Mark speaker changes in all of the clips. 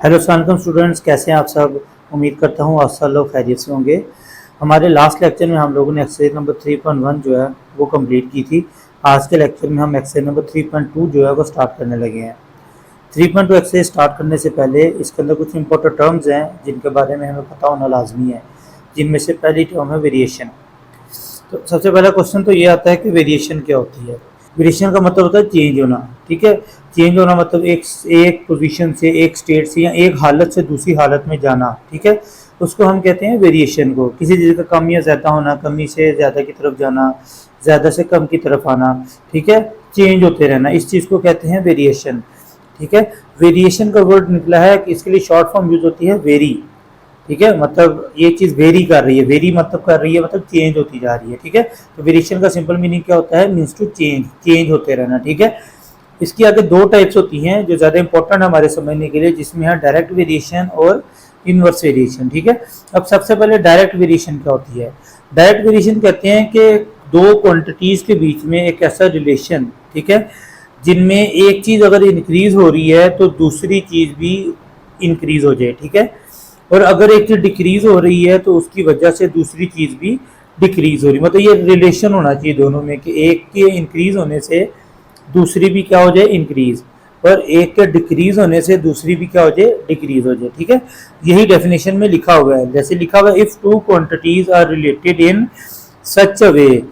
Speaker 1: Hello सलाम students, कैसे हैं आप सब। उम्मीद करता हूँ आप सब लोग खैरियत से होंगे। हमारे लास्ट लेक्चर में हम लोगों ने एक्सरसाइज नंबर 3.1 जो है वो कंप्लीट की थी। आज के लेक्चर में हम एक्सरसाइज नंबर 3.2 जो है वो स्टार्ट करने लगे हैं। 3.2 एक्सरसाइज स्टार्ट करने से पहले इसके अंदर कुछ इंपॉर्टेंट टर्म्स हैं जिनके बारे में हमें पता होना लाजमी है, जिनमें से पहली टर्म है वेरिएशन। तो सबसे पहला क्वेश्चन तो ये आता है कि वेरिएशन क्या होती है। वेरिएशन का मतलब होता है चेंज होना। ठीक है, चेंज होना मतलब एक पोजीशन से, एक स्टेट से या एक हालत से दूसरी हालत में जाना। ठीक है, उसको हम कहते हैं वेरिएशन को। किसी चीज़ का कम या ज़्यादा होना, कमी से ज़्यादा की तरफ जाना, ज़्यादा से कम की तरफ आना। ठीक है, चेंज होते रहना, इस चीज़ को कहते हैं वेरिएशन। ठीक है, वेरिएशन का वर्ड निकला है कि इसके लिए शॉर्ट फॉर्म यूज होती है वेरी। ठीक है, मतलब ये चीज़ वेरी कर रही है, वेरी मतलब कर रही है मतलब चेंज होती जा रही है। ठीक है, तो वेरिएशन का सिंपल मीनिंग क्या होता है, मीन्स टू चेंज, चेंज होते रहना। ठीक है, इसकी आगे दो टाइप्स होती हैं जो ज़्यादा इंपॉर्टेंट हमारे समझने के लिए, जिसमें है डायरेक्ट वेरिएशन और इनवर्स वेरिएशन। ठीक है, अब सबसे पहले डायरेक्ट वेरिएशन क्या होती है। डायरेक्ट वेरिएशन कहते हैं कि दो क्वांटिटीज़ के बीच में एक ऐसा रिलेशन, ठीक है, जिनमें एक चीज़ अगर इंक्रीज हो रही है तो दूसरी चीज़ भी इंक्रीज हो जाए। ठीक है, और अगर एक चीज़ डिक्रीज हो रही है तो उसकी वजह से दूसरी चीज़ भी डिक्रीज हो रही है। मतलब ये रिलेशन होना चाहिए दोनों में कि एक के इंक्रीज होने से दूसरी भी क्या हो जाए, इंक्रीज, और एक के डिक्रीज होने से दूसरी भी क्या हो जाए, डिक्रीज हो जाए। ठीक है, यही डेफिनेशन में लिखा हुआ है। जैसे लिखा हुआ है, if two quantities are related in such a way,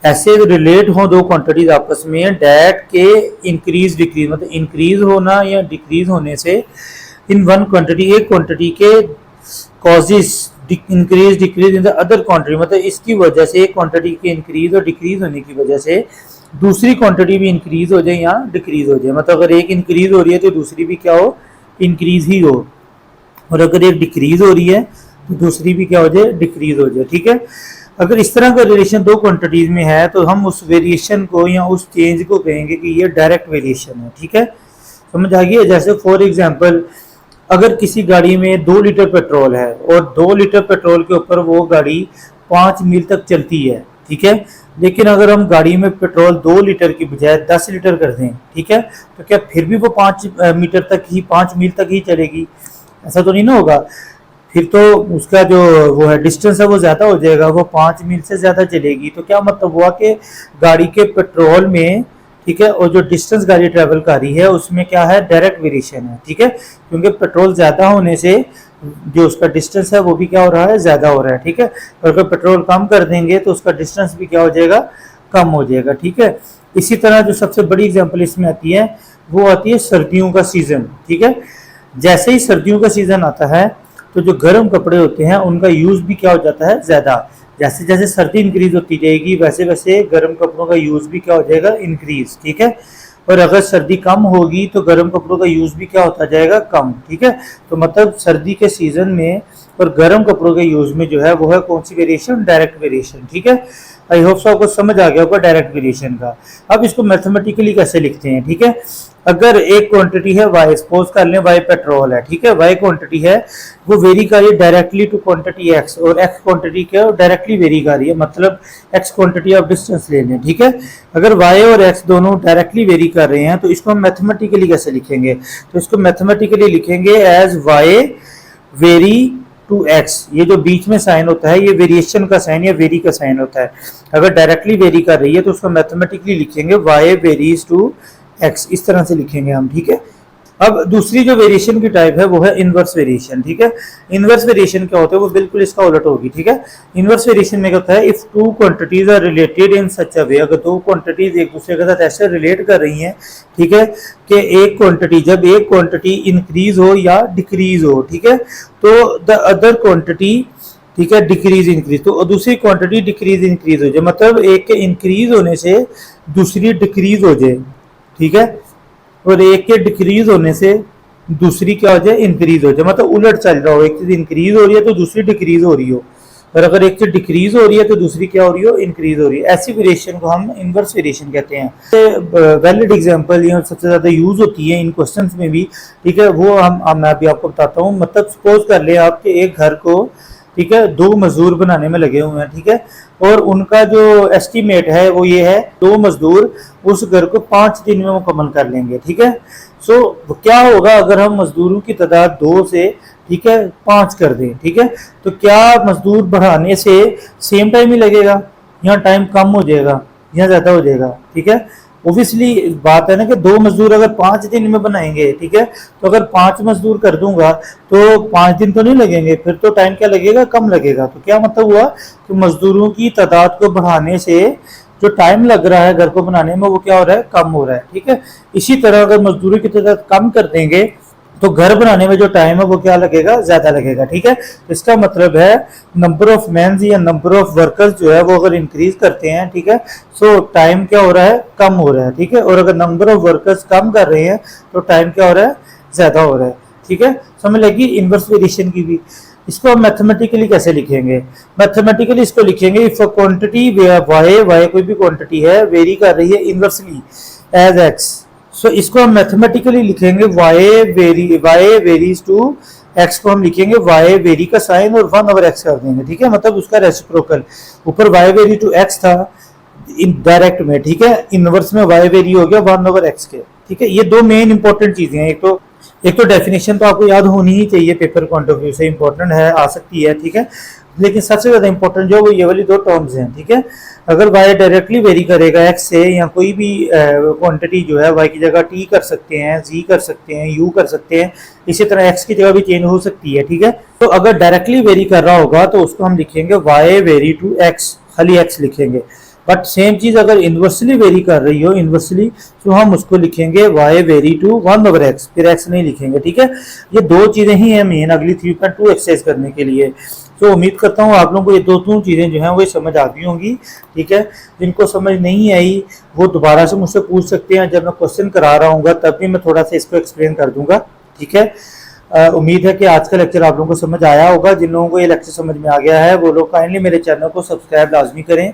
Speaker 1: ऐसे रिलेट हो दो क्वांटिटीज आपस में, डैट के इंक्रीज डिक्रीज, मतलब इंक्रीज होना या डिक्रीज होने से इन वन क्वांटिटी, एक क्वांटिटी के causes increase decrease in the other quantity, मतलब इसकी वजह से एक क्वांटिटी के इंक्रीज और डिक्रीज होने की वजह से दूसरी क्वांटिटी भी इंक्रीज हो जाए या डिक्रीज हो जाए। मतलब अगर एक इंक्रीज हो रही है तो दूसरी भी क्या हो, इंक्रीज ही हो, और अगर एक डिक्रीज हो रही है तो दूसरी भी क्या हो जाए, डिक्रीज हो जाए। ठीक है, अगर इस तरह का रिलेशन दो क्वांटिटीज में है तो हम उस वेरिएशन को या उस चेंज को कहेंगे कि ये डायरेक्ट वेरिएशन है। ठीक है, समझ आ गई। जैसे फॉर एग्जांपल, अगर किसी गाड़ी में 2 लीटर पेट्रोल है और 2 लीटर पेट्रोल के ऊपर वो गाड़ी 5 मील तक चलती है। ठीक है, लेकिन अगर हम गाड़ी में पेट्रोल 2 लीटर की बजाय 10 लीटर कर दें, ठीक है, तो क्या फिर भी वो 5 मीटर तक ही, 5 मील तक ही चलेगी? ऐसा तो नहीं ना होगा। फिर तो उसका जो वो है डिस्टेंस है वो ज़्यादा हो जाएगा, वो 5 मील से ज़्यादा चलेगी। तो क्या मतलब हुआ कि गाड़ी के पेट्रोल में, ठीक है, और जो डिस्टेंस गाड़ी ट्रेवल कर रही है उसमें क्या है, डायरेक्ट वेरिएशन है। ठीक है, क्योंकि पेट्रोल ज़्यादा होने से जो उसका डिस्टेंस है वो भी क्या हो रहा है, ज़्यादा हो रहा है। ठीक है, और अगर पेट्रोल कम कर देंगे तो उसका डिस्टेंस भी क्या हो जाएगा, कम हो जाएगा। ठीक है, इसी तरह जो सबसे बड़ी एग्जाम्पल इसमें आती है वो आती है सर्दियों का सीज़न। ठीक है, जैसे ही सर्दियों का सीज़न आता है तो जो गर्म कपड़े होते हैं उनका यूज़ भी क्या हो जाता है, ज़्यादा। जैसे जैसे सर्दी इंक्रीज होती जाएगी वैसे वैसे गर्म कपड़ों का यूज़ भी क्या हो जाएगा, इंक्रीज। ठीक है, और अगर सर्दी कम होगी तो गर्म कपड़ों का यूज़ भी क्या होता जाएगा, कम। ठीक है, तो मतलब सर्दी के सीज़न में और गर्म कपड़ों के यूज़ में जो है वो है कौन सी वेरिएशन, डायरेक्ट वेरिएशन। ठीक है, आई होप सो आपको समझ आ गया होगा डायरेक्ट वेरिएशन का। अब इसको मैथमेटिकली कैसे लिखते हैं। ठीक है, अगर एक क्वांटिटी है y, सपोज कर लें y पेट्रोल है, ठीक है, y क्वांटिटी है, वो वेरी कर रही है डायरेक्टली टू क्वांटिटी x, और x क्वांटिटी क्या डायरेक्टली वेरी कर रही है, मतलब x क्वांटिटी ऑफ डिस्टेंस ले लें। ठीक है, अगर y और x दोनों डायरेक्टली वेरी कर रहे हैं तो इसको हम मैथमेटिकली कैसे लिखेंगे, तो इसको मैथमेटिकली लिखेंगे as y vary to x। ये जो बीच में साइन होता है ये वेरिएशन का साइन या वेरी का साइन होता है। अगर डायरेक्टली वेरी कर रही है तो उसको मैथमेटिकली लिखेंगे y वेरीज टू x, इस तरह से लिखेंगे हम। ठीक है, अब दूसरी जो वेरिएशन की टाइप है वो है इनवर्स वेरिएशन। ठीक है, इनवर्स वेरिएशन क्या होता है, वो बिल्कुल इसका उलट होगी। ठीक है, इनवर्स वेरिएशन में क्या होता है, if two quantities are related in such a way, अगर दो क्वांटिटीज एक दूसरे के साथ ऐसे रिलेट कर रही हैं, ठीक है, कि एक क्वांटिटी, जब एक क्वांटिटी इंक्रीज हो या डिक्रीज हो, ठीक है, तो द अदर क्वांटिटी, ठीक है, डिक्रीज इंक्रीज, तो दूसरी क्वांटिटी डिक्रीज इंक्रीज हो जाए, मतलब एक के इंक्रीज होने से दूसरी डिक्रीज हो जाए। ठीक है, और एक के डिक्रीज होने से दूसरी क्या हो जाए, इंक्रीज हो जाए, मतलब उलट चल रहा हो, एक चीज इंक्रीज हो रही है तो दूसरी डिक्रीज हो रही हो, और अगर एक चीज डिक्रीज हो रही है तो दूसरी क्या हो रही हो, इंक्रीज हो रही है। ऐसी वेरिएशन को हम इनवर्स वेरिएशन कहते हैं। वैलिड एग्जांपल ये सबसे ज्यादा यूज होती है इन क्वेश्चंस में भी। ठीक है, वो मैं अभी आपको बताता हूँ। मतलब सपोज कर ले आपके एक घर को, ठीक है, 2 मजदूर बनाने में लगे हुए हैं। ठीक है, और उनका जो एस्टीमेट है वो ये है, 2 मजदूर उस घर को 5 दिन में मुकम्मल कर लेंगे। ठीक है। सो क्या होगा अगर हम मजदूरों की तादाद 2 से, ठीक है, 5 कर दें। ठीक है, तो क्या मजदूर बढ़ाने से सेम टाइम ही लगेगा, यहाँ टाइम कम हो जाएगा, यहाँ ज़्यादा हो जाएगा। ठीक है, ओबियसली बात है ना कि 2 मजदूर अगर 5 दिन में बनाएंगे, ठीक है, तो अगर 5 मजदूर कर दूंगा तो 5 दिन तो नहीं लगेंगे, फिर तो टाइम क्या लगेगा, कम लगेगा। तो क्या मतलब हुआ कि मजदूरों की तादाद को बढ़ाने से जो टाइम लग रहा है घर को बनाने में वो क्या हो रहा है, कम हो रहा है। ठीक है, इसी तरह अगर मजदूरों की तादाद कम कर देंगे तो घर बनाने में जो टाइम है वो क्या लगेगा, ज्यादा लगेगा। ठीक है, इसका मतलब है नंबर ऑफ मैन या नंबर ऑफ वर्कर्स जो है वो अगर इंक्रीज करते हैं, ठीक है, सो टाइम क्या हो रहा है, कम हो रहा है। ठीक है, और अगर नंबर ऑफ वर्कर्स कम कर रहे हैं तो टाइम क्या हो रहा है, ज्यादा हो रहा है। ठीक है, समझ लगी इनवर्स वेरिएशन की भी। इसको हम मैथमेटिकली कैसे लिखेंगे, मैथमेटिकली इसको लिखेंगे इफ अ क्वांटिटी वाई कोई भी क्वांटिटी है वेरी कर रही है इनवर्सली एज एक्स, सो इसको हम मैथमेटिकली लिखेंगे वाई वेरीज टू एक्स को हम लिखेंगे वाई वेरी का साइन और 1/x कर देंगे। ठीक है, मतलब उसका रेसिप्रोकल, ऊपर वाई वेरी टू एक्स था इनडायरेक्ट में, ठीक है, इनवर्स में वाई वेरी हो गया 1/x के। ठीक है, ये 2 मेन इंपॉर्टेंट चीजें हैं। एक तो डेफिनेशन तो आपको याद होनी ही चाहिए, पेपर पॉइंट ऑफ व्यू से इंपॉर्टेंट है, आ सकती है। ठीक है, लेकिन सबसे ज्यादा इंपॉर्टेंट जो वो ये वाली 2 टर्म्स हैं। ठीक है, अगर y डायरेक्टली वेरी करेगा x से, या कोई भी क्वांटिटी जो है y की जगह t कर सकते हैं, z कर सकते हैं, u कर सकते हैं, इसी तरह x की जगह भी चेंज हो सकती है। ठीक है, तो अगर डायरेक्टली वेरी कर रहा होगा तो उसको हम लिखेंगे y वेरी टू x, खाली x लिखेंगे। बट सेम चीज अगर इनवर्सली वेरी कर रही हो, इनवर्सली, तो हम उसको लिखेंगे y वेरी टू 1/x, फिर x नहीं लिखेंगे। ठीक है, ये 2 चीजें ही हैं मेन अगली 3.2 एक्सरसाइज करने के लिए। तो उम्मीद करता हूँ आप लोगों को ये 2 चीजें जो हैं वो समझ आ गई होंगी। ठीक है, जिनको समझ नहीं आई वो दोबारा से मुझसे पूछ सकते हैं, जब मैं क्वेश्चन करा रहा हूँ तब भी मैं थोड़ा सा इसको एक्सप्लेन कर दूंगा। ठीक है, उम्मीद है कि आज का लेक्चर आप लोगों को समझ आया होगा। जिन लोगों को ये लेक्चर समझ में आ गया है वो लोग काइंडली मेरे चैनल को सब्सक्राइब लाजमी करें,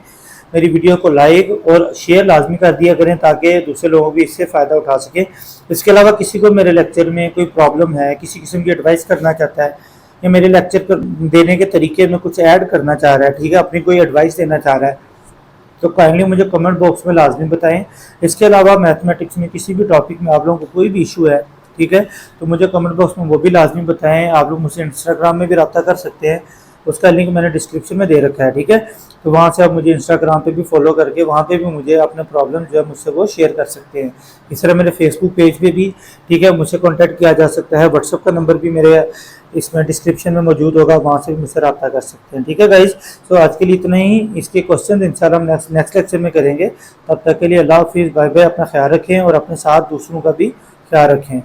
Speaker 1: मेरी वीडियो को लाइक और शेयर लाजमी कर दिया करें ताकि दूसरे लोगों भी इससे फ़ायदा उठा सकें। इसके अलावा किसी को मेरे लेक्चर में कोई प्रॉब्लम है, किसी किस्म की एडवाइस करना चाहता है, या मेरे लेक्चर देने के तरीके में कुछ ऐड करना चाह रहा है, ठीक है, अपनी कोई एडवाइस देना चाह रहा है, तो काइंडली मुझे कमेंट बॉक्स में लाजमी बताएं। इसके अलावा मैथमेटिक्स में किसी भी टॉपिक में आप लोगों को कोई भी इशू है, ठीक है, तो मुझे कमेंट बॉक्स में वो भी लाजमी बताएं। आप लोग मुझसे इंस्टाग्राम में भी रब्ता कर सकते हैं, उसका लिंक मैंने डिस्क्रिप्शन में दे रखा है। ठीक है, तो वहाँ से आप मुझे इंस्टाग्राम पे भी फॉलो करके वहाँ पे भी मुझे अपने प्रॉब्लम जो है मुझसे वो शेयर कर सकते हैं। इस तरह मेरे फेसबुक पेज पे भी, ठीक है, मुझसे कांटेक्ट किया जा सकता है। व्हाट्सएप का नंबर भी मेरे इसमें डिस्क्रिप्शन में मौजूद होगा, वहाँ से भी मुझसे रब्ता कर सकते हैं। ठीक है गाइज, तो आज के लिए इतना ही। इसके क्वेश्चन इंशाल्लाह हम नेक्स्ट लेक्चर में करेंगे। तब तक के लिए अल्लाह हाफिज़, बाय बाय, अपना ख्याल रखें और अपने साथ दूसरों का भी ख्याल रखें।